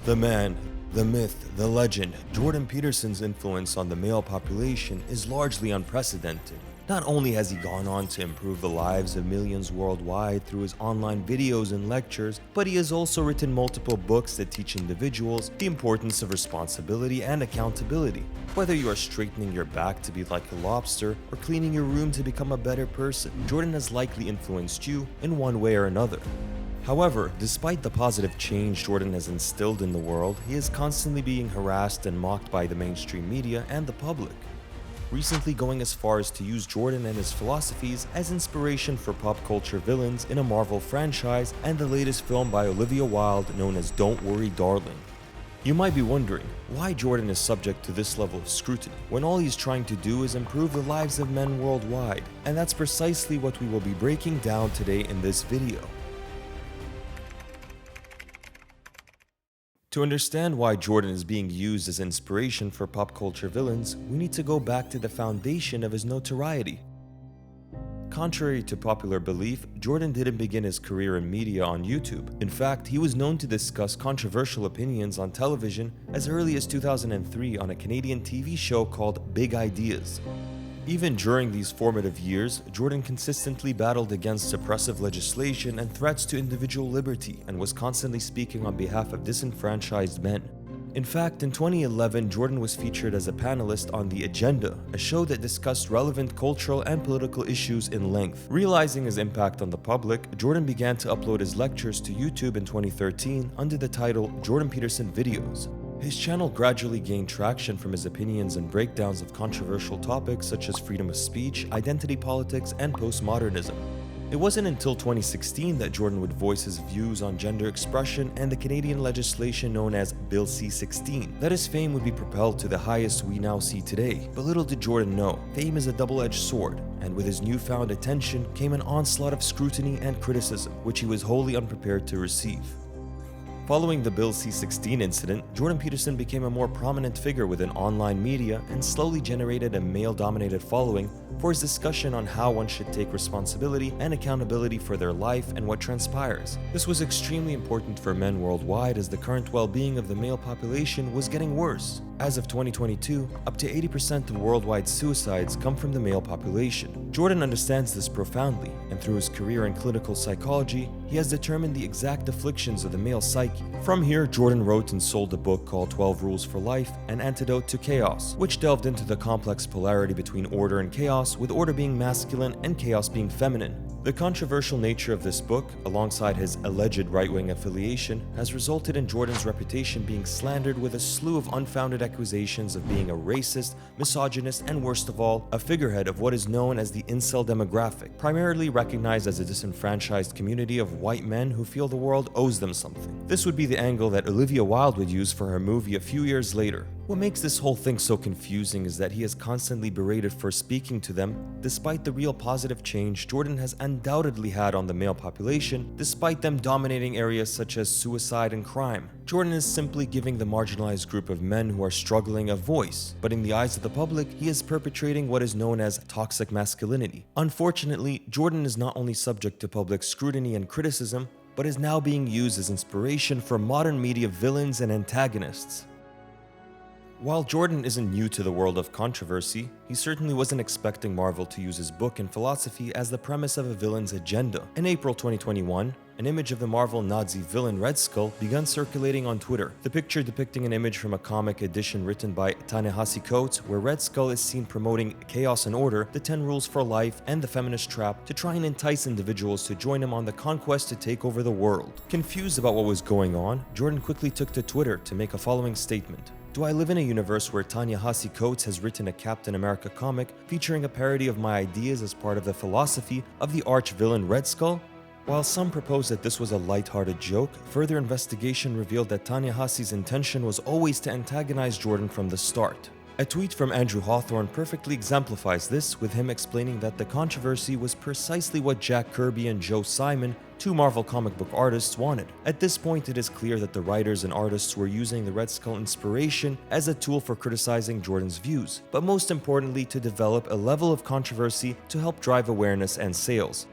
The man, the myth, the legend, Jordan Peterson's influence on the male population is largely unprecedented. Not only has he gone on to improve the lives of millions worldwide through his online videos and lectures, but he has also written multiple books that teach individuals the importance of responsibility and accountability. Whether you are straightening your back to be like a lobster or cleaning your room to become a better person, Jordan has likely influenced you in one way or another. However, despite the positive change Jordan has instilled in the world, he is constantly being harassed and mocked by the mainstream media and the public, recently going as far as to use Jordan and his philosophies as inspiration for pop culture villains in a Marvel franchise and the latest film by Olivia Wilde known as Don't Worry Darling. You might be wondering why Jordan is subject to this level of scrutiny when all he's trying to do is improve the lives of men worldwide, and that's precisely what we will be breaking down today in this video. To understand why Jordan is being used as inspiration for pop culture villains, we need to go back to the foundation of his notoriety. Contrary to popular belief, Jordan didn't begin his career in media on YouTube. In fact, he was known to discuss controversial opinions on television as early as 2003 on a Canadian TV show called Big Ideas. Even during these formative years, Jordan consistently battled against oppressive legislation and threats to individual liberty and was constantly speaking on behalf of disenfranchised men. In fact, in 2011, Jordan was featured as a panelist on The Agenda, a show that discussed relevant cultural and political issues in length. Realizing his impact on the public, Jordan began to upload his lectures to YouTube in 2013 under the title Jordan Peterson Videos. His channel gradually gained traction from his opinions and breakdowns of controversial topics such as freedom of speech, identity politics, and postmodernism. It wasn't until 2016 that Jordan would voice his views on gender expression and the Canadian legislation known as Bill C-16 that his fame would be propelled to the highest we now see today. But little did Jordan know, fame is a double-edged sword, and with his newfound attention came an onslaught of scrutiny and criticism, which he was wholly unprepared to receive. Following the Bill C-16 incident, Jordan Peterson became a more prominent figure within online media and slowly generated a male-dominated following for his discussion on how one should take responsibility and accountability for their life and what transpires. This was extremely important for men worldwide as the current well-being of the male population was getting worse. As of 2022, up to 80% of worldwide suicides come from the male population. Jordan understands this profoundly, and through his career in clinical psychology, he has determined the exact afflictions of the male psyche. From here, Jordan wrote and sold a book called 12 Rules for Life, An Antidote to Chaos, which delved into the complex polarity between order and chaos, with order being masculine and chaos being feminine. The controversial nature of this book, alongside his alleged right-wing affiliation, has resulted in Jordan's reputation being slandered with a slew of unfounded accusations of being a racist, misogynist, and worst of all, a figurehead of what is known as the incel demographic, primarily recognized as a disenfranchised community of white men who feel the world owes them something. This would be the angle that Olivia Wilde would use for her movie a few years later. What makes this whole thing so confusing is that he is constantly berated for speaking to them, despite the real positive change Jordan has undoubtedly had on the male population, despite them dominating areas such as suicide and crime. Jordan is simply giving the marginalized group of men who are struggling a voice, but in the eyes of the public, he is perpetrating what is known as toxic masculinity. Unfortunately, Jordan is not only subject to public scrutiny and criticism, but is now being used as inspiration for modern media villains and antagonists. While Jordan isn't new to the world of controversy, he certainly wasn't expecting Marvel to use his book and philosophy as the premise of a villain's agenda. In April 2021, an image of the Marvel Nazi villain Red Skull began circulating on Twitter. The picture depicting an image from a comic edition written by Ta-Nehisi Coates, where Red Skull is seen promoting chaos and order, the 10 rules for life, and the feminist trap to try and entice individuals to join him on the conquest to take over the world. Confused about what was going on, Jordan quickly took to Twitter to make a following statement. Do I live in a universe where Ta-Nehisi Coates has written a Captain America comic featuring a parody of my ideas as part of the philosophy of the arch-villain Red Skull? While some proposed that this was a lighthearted joke, further investigation revealed that Ta-Nehisi's intention was always to antagonize Jordan from the start. A tweet from Andrew Hawthorne perfectly exemplifies this, with him explaining that the controversy was precisely what Jack Kirby and Joe Simon, two Marvel comic book artists, wanted. At this point, it is clear that the writers and artists were using the Red Skull inspiration as a tool for criticizing Jordan's views, but most importantly to develop a level of controversy to help drive awareness and sales.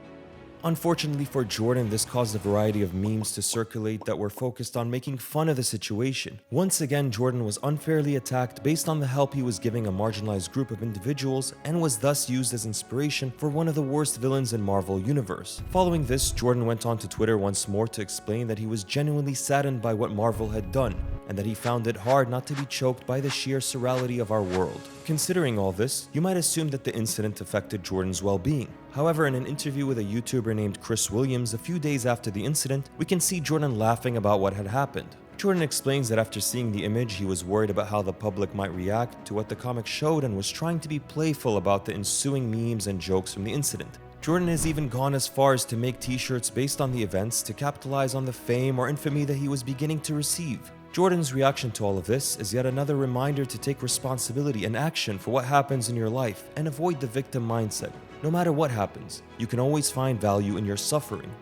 Unfortunately for Jordan, this caused a variety of memes to circulate that were focused on making fun of the situation. Once again, Jordan was unfairly attacked based on the help he was giving a marginalized group of individuals and was thus used as inspiration for one of the worst villains in Marvel Universe. Following this, Jordan went on to Twitter once more to explain that he was genuinely saddened by what Marvel had done and that he found it hard not to be choked by the sheer surreality of our world. Considering all this, you might assume that the incident affected Jordan's well-being. However, in an interview with a YouTuber named Chris Williams a few days after the incident, we can see Jordan laughing about what had happened. Jordan explains that after seeing the image, he was worried about how the public might react to what the comic showed and was trying to be playful about the ensuing memes and jokes from the incident. Jordan has even gone as far as to make t-shirts based on the events to capitalize on the fame or infamy that he was beginning to receive. Jordan's reaction to all of this is yet another reminder to take responsibility and action for what happens in your life and avoid the victim mindset. No matter what happens, you can always find value in your suffering.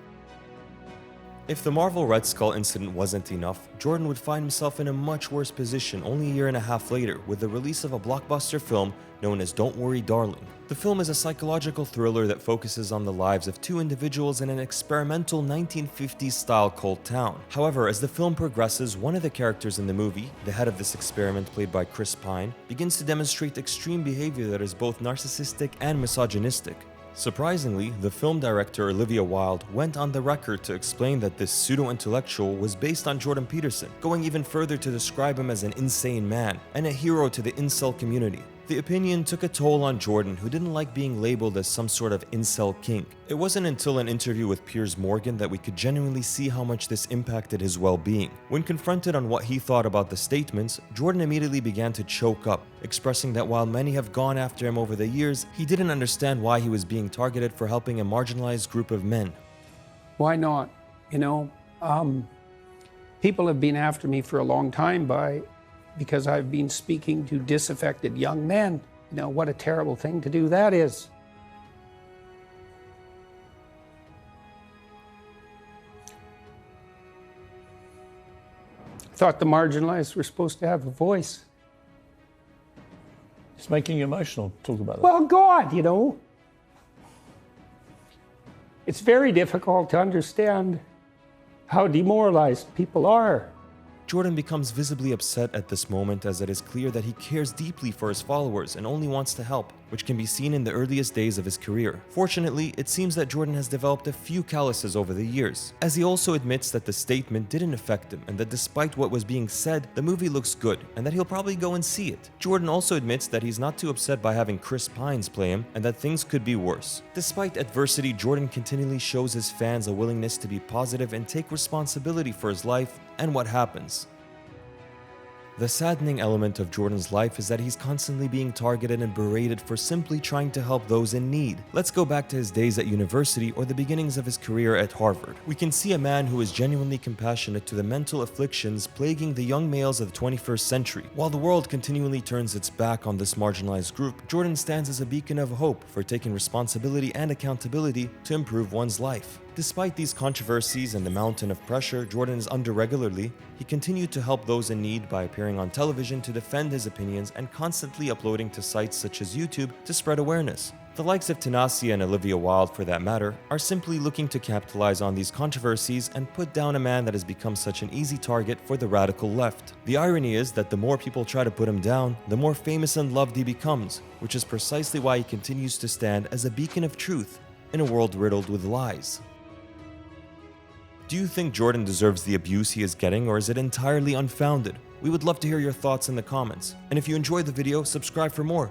If the Marvel Red Skull incident wasn't enough, Jordan would find himself in a much worse position only a year and a half later with the release of a blockbuster film known as Don't Worry Darling. The film is a psychological thriller that focuses on the lives of two individuals in an experimental 1950s-style cold town. However, as the film progresses, one of the characters in the movie, the head of this experiment played by Chris Pine, begins to demonstrate extreme behavior that is both narcissistic and misogynistic. Surprisingly, the film director Olivia Wilde went on the record to explain that this pseudo-intellectual was based on Jordan Peterson, going even further to describe him as an insane man and a hero to the incel community. The opinion took a toll on Jordan, who didn't like being labeled as some sort of incel king. It wasn't until an interview with Piers Morgan that we could genuinely see how much this impacted his well-being. When confronted on what he thought about the statements, Jordan immediately began to choke up, expressing that while many have gone after him over the years, he didn't understand why he was being targeted for helping a marginalized group of men. Why not? People have been after me for a long time because I've been speaking to disaffected young men. What a terrible thing to do that is. I thought the marginalized were supposed to have a voice. It's making you emotional, talk about that. Well, God, it's very difficult to understand how demoralized people are. Jordan becomes visibly upset at this moment, as it is clear that he cares deeply for his followers and only wants to help, which can be seen in the earliest days of his career. Fortunately, it seems that Jordan has developed a few calluses over the years, as he also admits that the statement didn't affect him and that despite what was being said, the movie looks good and that he'll probably go and see it. Jordan also admits that he's not too upset by having Chris Pines play him and that things could be worse. Despite adversity, Jordan continually shows his fans a willingness to be positive and take responsibility for his life and what happens. The saddening element of Jordan's life is that he's constantly being targeted and berated for simply trying to help those in need. Let's go back to his days at university or the beginnings of his career at Harvard. We can see a man who is genuinely compassionate to the mental afflictions plaguing the young males of the 21st century. While the world continually turns its back on this marginalized group, Jordan stands as a beacon of hope for taking responsibility and accountability to improve one's life. Despite these controversies and the mountain of pressure Jordan is under regularly, he continued to help those in need by appearing on television to defend his opinions and constantly uploading to sites such as YouTube to spread awareness. The likes of 𝐷𝐈 and Olivia Wilde, for that matter, are simply looking to capitalize on these controversies and put down a man that has become such an easy target for the radical left. The irony is that the more people try to put him down, the more famous and loved he becomes, which is precisely why he continues to stand as a beacon of truth in a world riddled with lies. Do you think Jordan deserves the abuse he is getting, or is it entirely unfounded? We would love to hear your thoughts in the comments. And if you enjoyed the video, subscribe for more.